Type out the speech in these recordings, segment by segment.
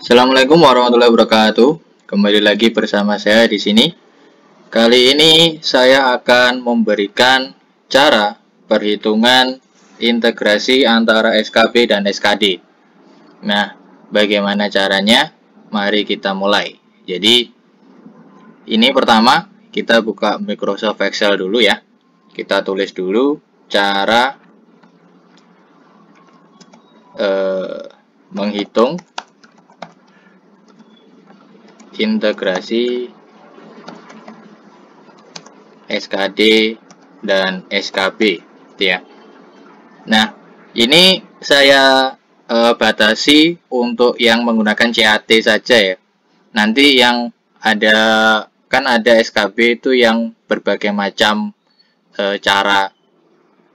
Assalamualaikum warahmatullahi wabarakatuh. Kembali lagi bersama saya di sini. Kali ini saya akan memberikan cara perhitungan integrasi antara SKB dan SKD. Nah, bagaimana caranya? Mari kita mulai. Jadi, ini pertama kita buka Microsoft Excel dulu ya. Kita tulis dulu cara menghitung integrasi SKD dan SKB gitu ya. Nah, ini saya batasi untuk yang menggunakan CAT saja ya. Nanti yang ada kan ada SKB itu yang berbagai macam cara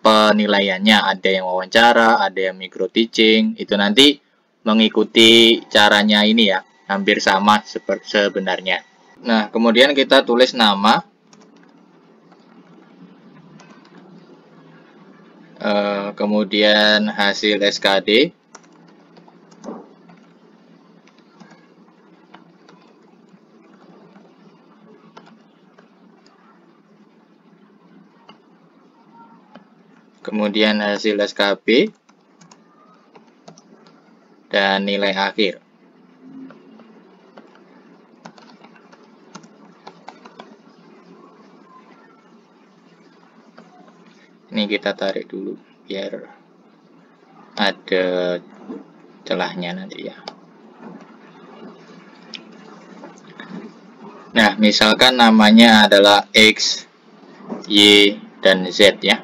penilaiannya, ada yang wawancara, ada yang micro teaching, itu nanti mengikuti caranya ini ya, hampir sama sebenarnya. Nah, kemudian kita tulis nama, kemudian hasil SKD, kemudian hasil SKB, dan nilai akhir. Ini kita tarik dulu biar ada celahnya nanti ya. Nah, misalkan namanya adalah X, Y, dan Z ya.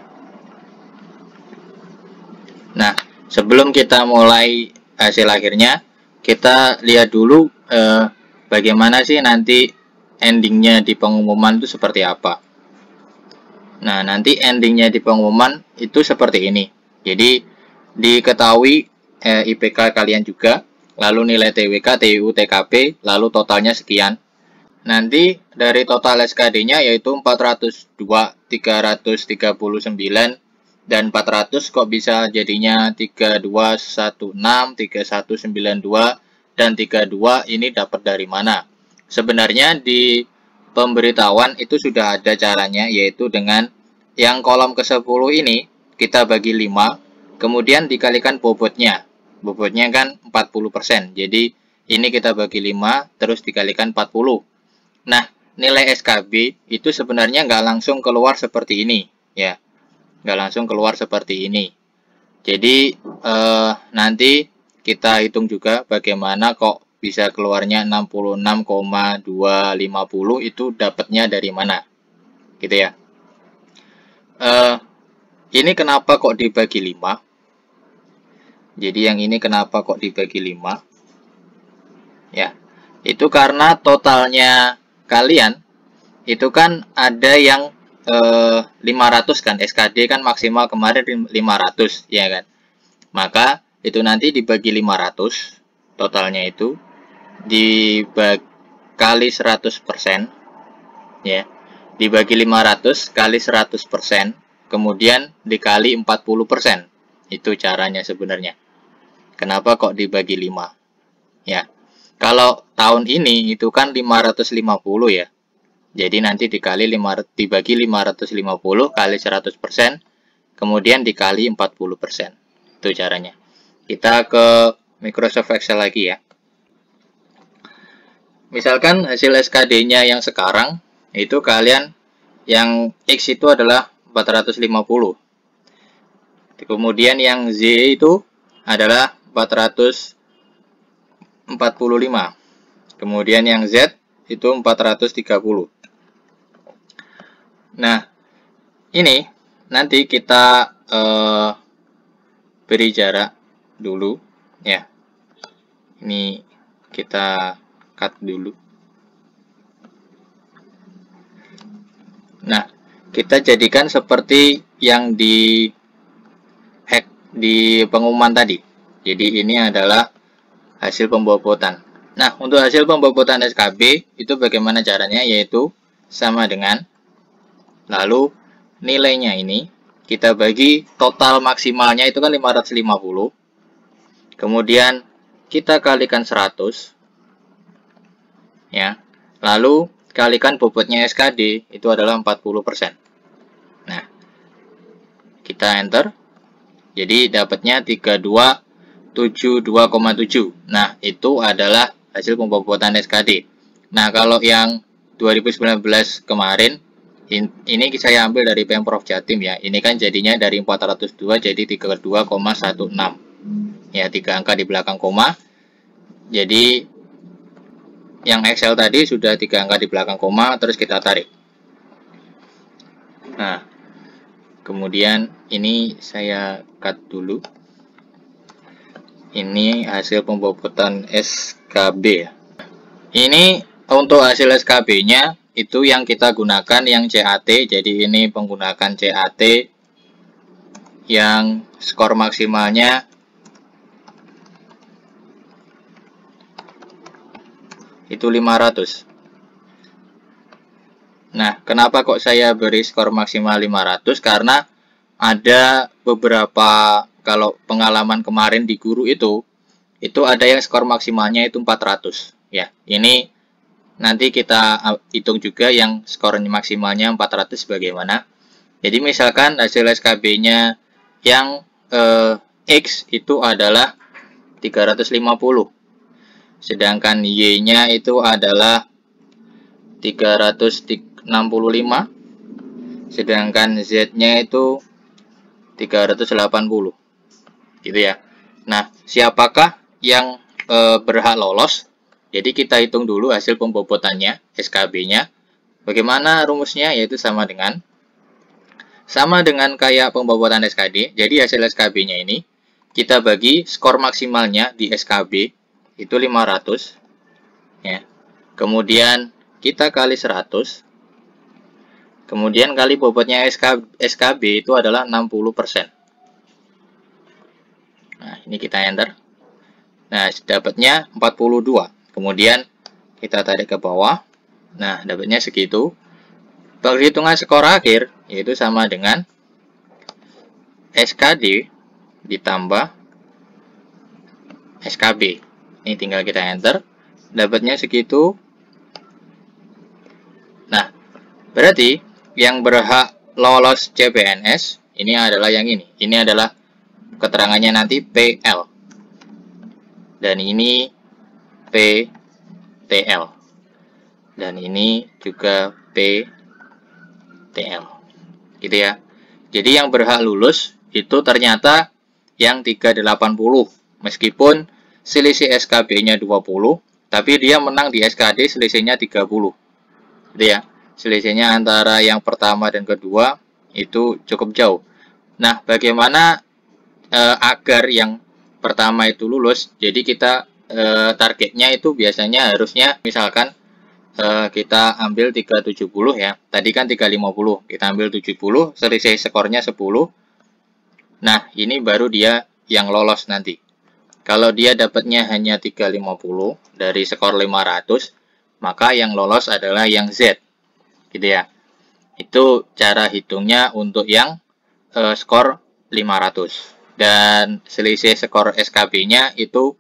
Nah, sebelum kita mulai hasil akhirnya, kita lihat dulu bagaimana sih nanti endingnya di pengumuman itu seperti apa. Nah, nanti endingnya di pengumuman itu seperti ini. Jadi, diketahui IPK kalian juga, lalu nilai TWK, TIU, TKP, lalu totalnya sekian. Nanti dari total SKD-nya yaitu 402, 339, dan 400 kok bisa jadinya 3216, 3192, dan 32 ini dapat dari mana? Sebenarnya di pemberitahuan itu sudah ada caranya, yaitu dengan yang kolom ke-10 ini kita bagi 5, kemudian dikalikan bobotnya. Bobotnya kan 40%. Jadi ini kita bagi 5 terus dikalikan 40. Nah, nilai SKB itu sebenarnya nggak langsung keluar seperti ini ya. Nggak langsung keluar seperti ini. Jadi nanti kita hitung juga bagaimana kok bisa keluarnya 66,250 itu dapatnya dari mana, gitu ya. Ini kenapa kok dibagi 5? Jadi yang ini kenapa kok dibagi 5? Ya, itu karena totalnya kalian itu kan ada yang 500 kan, SKD kan maksimal kemarin 500 ya kan. Maka itu nanti dibagi 500 totalnya itu dibagi 100% ya. Dibagi 500 kali 100%, kemudian dikali 40%. Itu caranya sebenarnya. Kenapa kok dibagi 5? Ya. Kalau tahun ini itu kan 550 ya. Jadi nanti dibagi 550 kali 100%, kemudian dikali 40%. Itu caranya. Kita ke Microsoft Excel lagi ya. Misalkan hasil SKD-nya yang sekarang, itu kalian yang X itu adalah 450. Kemudian yang Z itu adalah 445. Kemudian yang Z itu 430. Nah, ini nanti kita beri jarak dulu ya. Ini kita cut dulu. Nah, kita jadikan seperti yang di pengumuman tadi. Jadi ini adalah hasil pembobotan. Nah, untuk hasil pembobotan SKB itu bagaimana caranya? Yaitu sama dengan lalu nilainya ini kita bagi total maksimalnya itu kan 550. Kemudian kita kalikan 100 ya. Lalu kalikan bobotnya SKD itu adalah 40%. Nah, kita enter. Jadi dapatnya 3272,7. Nah, itu adalah hasil pembobotan SKD. Nah, kalau yang 2019 kemarin, ini saya ambil dari Pemprov Jatim ya. Ini kan jadinya dari 402 jadi 32,16. Ya, 3 angka di belakang koma. Jadi yang Excel tadi sudah 3 angka di belakang koma, terus kita tarik. Nah, kemudian ini saya cut dulu. Ini hasil pembobotan SKB ya. Ini untuk hasil SKB-nya itu yang kita gunakan yang CAT. Jadi ini menggunakan CAT yang skor maksimalnya itu 500. Nah, kenapa kok saya beri skor maksimal 500? Karena ada beberapa, kalau pengalaman kemarin di guru itu ada yang skor maksimalnya itu 400 ya. Ini nanti kita hitung juga yang skor maksimalnya 400 bagaimana. Jadi misalkan hasil SKB-nya yang X itu adalah 350, sedangkan Y-nya itu adalah 365, sedangkan Z-nya itu 380 gitu ya. Nah, siapakah yang berhak lolos? Jadi kita hitung dulu hasil pembobotannya, SKB-nya. Bagaimana rumusnya? Yaitu sama dengan kayak pembobotan SKD. Jadi hasil SKB-nya ini kita bagi skor maksimalnya di SKB itu 500 ya. Kemudian kita kali 100. Kemudian kali bobotnya SKB itu adalah 60%. Nah, ini kita enter. Nah, dapatnya 42. Kemudian kita tarik ke bawah. Nah, dapatnya segitu. Perhitungan skor akhir yaitu sama dengan SKD ditambah SKB. Ini tinggal kita enter. Dapatnya segitu. Nah, berarti yang berhak lolos CPNS ini adalah yang ini. Ini adalah keterangannya nanti PL. Dan ini PTL. Dan ini juga PTL. Gitu ya. Jadi yang berhak lulus itu ternyata yang 380. Meskipun selisih SKB-nya 20, tapi dia menang di SKD selisihnya 30. Gitu ya. Selisihnya antara yang pertama dan kedua itu cukup jauh. Nah, bagaimana agar yang pertama itu lulus? Jadi kita targetnya itu biasanya harusnya misalkan kita ambil 370 ya. Tadi kan 350, kita ambil 70, selisih skornya 10. Nah, ini baru dia yang lolos nanti. Kalau dia dapatnya hanya 350 dari skor 500, maka yang lolos adalah yang Z. Gitu ya. Itu cara hitungnya untuk yang skor 500. Dan selisih skor SKB-nya itu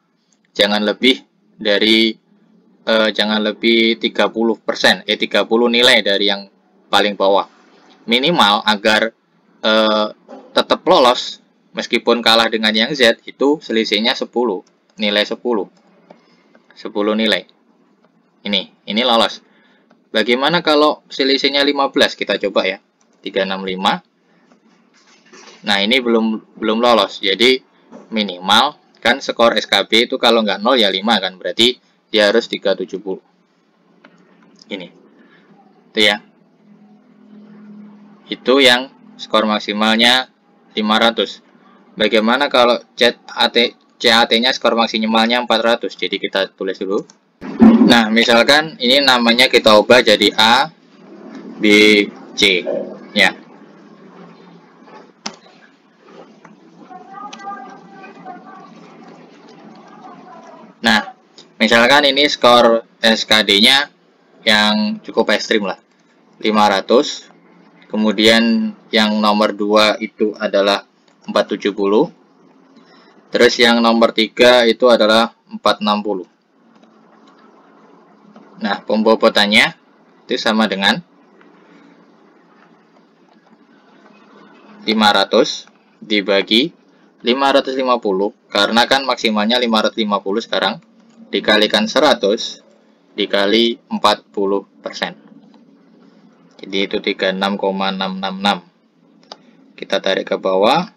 jangan lebih dari 30%, 30 nilai dari yang paling bawah. Minimal agar tetap lolos meskipun kalah dengan yang Z itu selisihnya 10, nilai 10 nilai. Ini lolos. Bagaimana kalau selisihnya 15? Kita coba ya. 365. Nah, ini belum lolos. Jadi minimal kan skor SKB itu kalau nggak 0 ya 5 kan. Berarti dia harus 370. Ini. Itu ya. Itu yang skor maksimalnya 500. Bagaimana kalau CAT-nya skor maksimalnya 400? Jadi kita tulis dulu. Nah, misalkan ini namanya kita ubah jadi A, B, C. Ya. Nah, misalkan ini skor SKD-nya yang cukup ekstrim lah, 500. Kemudian yang nomor 2 itu adalah 470. Terus yang nomor 3 itu adalah 460. Nah, pembobotannya itu sama dengan 500 dibagi 550, karena kan maksimalnya 550 sekarang, dikalikan 100 dikali 40%. Jadi itu 36,666. Kita tarik ke bawah.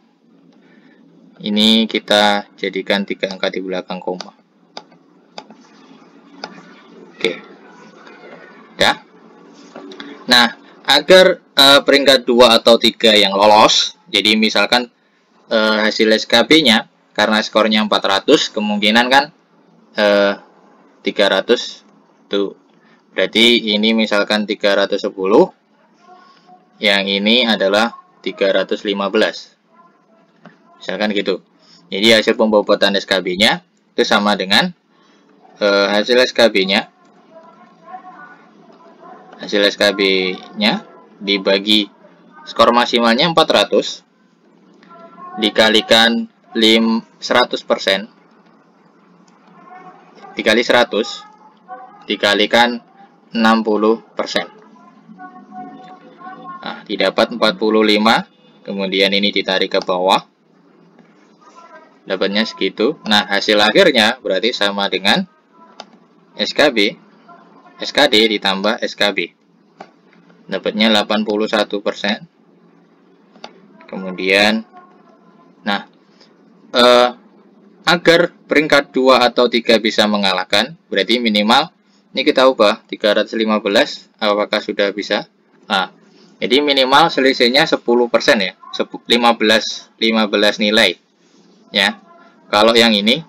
Ini kita jadikan 3 angka di belakang koma. Oke. Ya. Nah, agar peringkat 2 atau 3 yang lolos, jadi misalkan hasil SKB-nya karena skornya 400, kemungkinan kan 300 tuh. Berarti ini misalkan 310, yang ini adalah 315. Misalkan gitu. Jadi hasil pembobotan SKB-nya itu sama dengan hasil SKB-nya dibagi skor maksimalnya 400 dikalikan 100%, dikali 100 dikalikan 60%. Nah, didapat 45, kemudian ini ditarik ke bawah, dapatnya segitu. Nah, hasil akhirnya berarti sama dengan SKD ditambah SKB, dapatnya 81%. Kemudian, nah, agar peringkat 2 atau 3 bisa mengalahkan, berarti minimal, ini kita ubah, 315, apakah sudah bisa? Nah, jadi minimal selisihnya 10% ya, 15 nilai. Ya, kalau yang ini,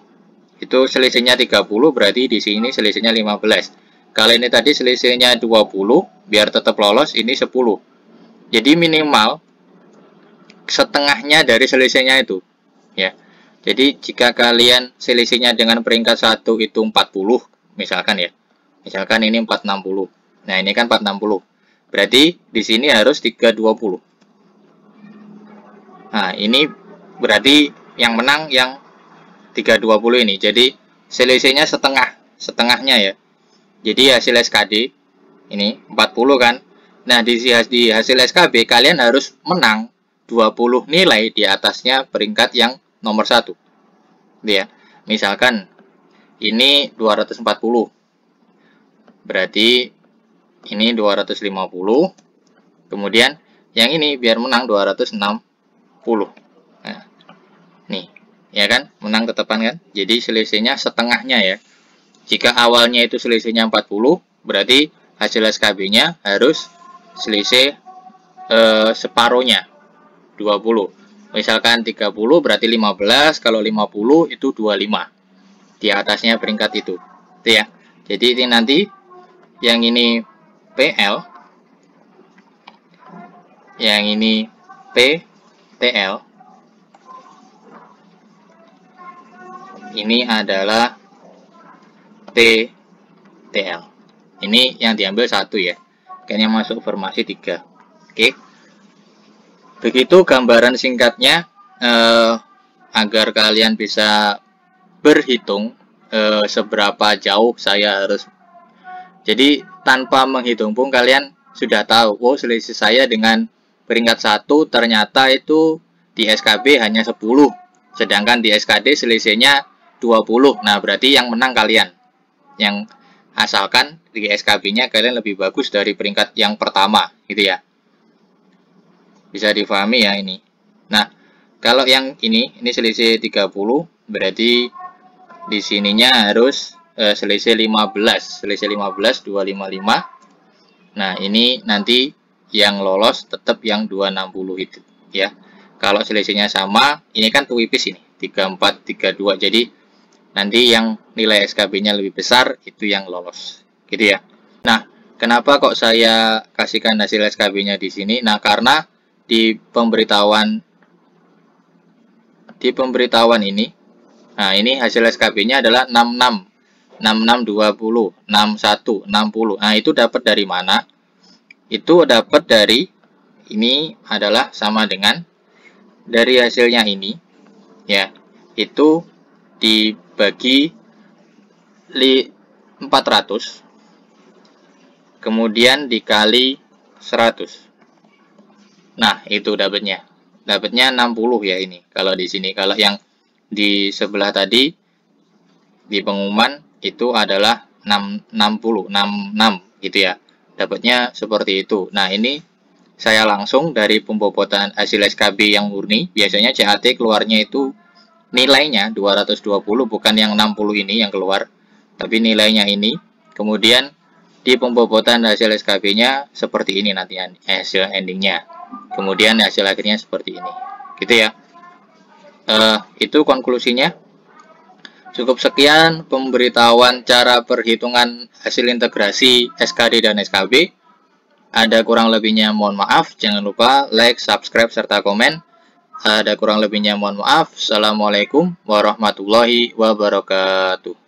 itu selisihnya 30, berarti di sini selisihnya 15. Kalau ini tadi selisihnya 20, biar tetap lolos, ini 10. Jadi minimal setengahnya dari selisihnya itu. Ya. Jadi jika kalian selisihnya dengan peringkat 1 itu 40, misalkan ya. Misalkan ini 460. Nah, ini kan 460. Berarti di sini harus 320. Nah, ini berarti yang menang yang 320 ini. Jadi selisihnya setengahnya ya. Jadi hasil SKD ini 40 kan. Nah, di hasil SKB kalian harus menang 20 nilai di atasnya peringkat yang nomor 1. Ya. Misalkan ini 240. Berarti ini 250. Kemudian yang ini biar menang 260. Nah, nih, ya kan? Menang tetepan kan? Jadi selisihnya setengahnya ya. Jika awalnya itu selisihnya 40, berarti hasil SKB-nya harus selisih separuhnya, 20. Misalkan 30 berarti 15, kalau 50 itu 25. Di atasnya peringkat itu. Itu ya. Jadi ini nanti yang ini PL, yang ini PTL, ini adalah TTL. Ini yang diambil 1 ya. Kayaknya masuk formasi 3. Oke. Begitu gambaran singkatnya agar kalian bisa berhitung seberapa jauh saya harus. Jadi tanpa menghitung pun kalian sudah tahu, oh selisih saya dengan peringkat 1 ternyata itu di SKB hanya 10, sedangkan di SKD selisihnya 20. Nah, berarti yang menang kalian. Yang asalkan di SKB-nya kalian lebih bagus dari peringkat yang pertama, gitu ya. Bisa difahami ya ini. Nah, kalau yang ini selisih 30, berarti di sininya harus selisih 15, 255. Nah, ini nanti yang lolos tetap yang 260 itu ya. Kalau selisihnya sama, ini kan tipis ini, 34, 32. Jadi nanti yang nilai SKB-nya lebih besar itu yang lolos. Gitu ya. Nah, kenapa kok saya kasihkan hasil SKB-nya di sini? Nah, karena di pemberitahuan ini, nah ini hasil SKB-nya adalah 66, 6620, 61, 60. Nah, itu dapat dari mana? Itu dapat dari, ini adalah sama dengan dari hasilnya ini ya, itu dibagi 400 kemudian dikali 100. Nah, itu dapatnya. Dapatnya 60 ya ini. Kalau di sini, kalau yang di sebelah tadi di pengumuman itu adalah 60, 66 gitu ya. Dapatnya seperti itu. Nah, ini saya langsung dari pembobotan hasil SKB yang murni. Biasanya CAT keluarnya itu nilainya 220, bukan yang 60 ini yang keluar, tapi nilainya ini. Kemudian di pembobotan hasil SKB-nya seperti ini nanti hasil endingnya. Kemudian hasil akhirnya seperti ini. Gitu ya. Itu konklusinya. Cukup sekian pemberitahuan cara perhitungan hasil integrasi SKD dan SKB. Ada kurang lebihnya mohon maaf. Jangan lupa like, subscribe, serta komen. Ada kurang lebihnya mohon maaf. Assalamualaikum warahmatullahi wabarakatuh.